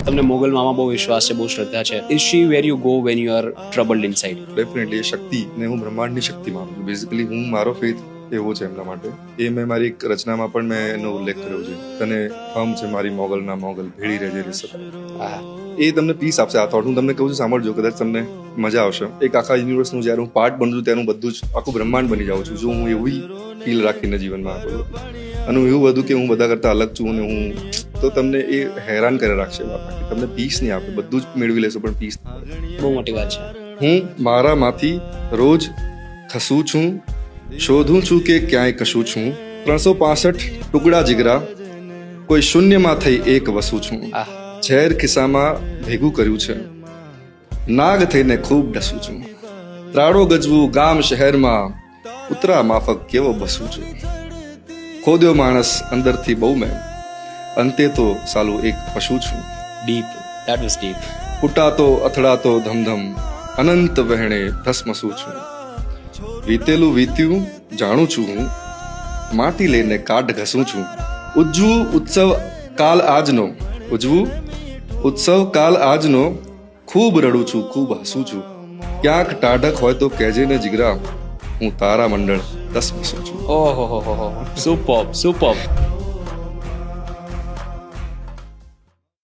તમને મોગલ મામા બહુ વિશ્વાસ છે, બહુ શ્રદ્ધા છે. Is she where you go when you are troubled inside? Definitely એ શક્તિ ને હું બ્રહ્માંડની શક્તિ માનું છું. બેઝિકલી હું મારો ફેથ એવો છે એમના માટે. એ મેં મારી એક રચનામાં પણ મેં એનો ઉલ્લેખ કર્યો છે. તને હમ છે મારી મોગલના મોગલ ભેળી રહેજે રે સતત. એ તમને પીસ આપશે. આ થોટ હું તમને કહું છું, સાંભળજો, કદાચ તમને મજા આવશે. એક આખા યુનિવર્સનું જ્યારે હું પાર્ટ બનું છું ત્યારે હું બધું જ આખું બ્રહ્માંડ બની જાઉં છું. જો હું એવી ફીલ રાખીને જીવનમાં કરું અને હું એવું બધું કે હું બધા કરતા અલગ છું અને હું, તો તમને એ હેરાન કરે રાખશે. તમને પીસ નહીં આપે. બધું જ મેળવી લેશો પણ પીસ. બહુ મોટી વાત છે. હું મારામાંથી રોજ ખસું છું, શોધું છું કે ક્યાંય કશું છું. 365 ટુકડા જીગરા, કોઈ શૂન્યમાં થઈ એક વસું છું. ઝેર ખિસ્સામાં ભેગું કર્યું છે, નાગ થઈને ખૂબ ડસું છું. ત્રાડો ગજવું ગામ શહેરમાં, ઉતરા માફક કેવો બસું છું. ખોદ્યો માણસ અંદરથી બહુ મેં, અંતે તો સાલું એક પશુ છું. Deep, that was deep. ફૂટાતો અથડાતો ધમધમ, અનંત વહેણે ધસમસું છું. વીતેલું વીત્યું જાણું છું હું, માટી લઈને કાઢ ઘસું છું. ઉજવું ઉત્સવ કાલ આજનો, ઉજવું ઉત્સવ કાલ આજનો, ખૂબ રડું છું, ખૂબ હસું છું. ક્યાંક ટાઢક હોય તો કહેજે ને જીગરા, હું તારા મંડળ ધસમસું છું. ઓહો હો હો, સુપર્બ સુપર્બ.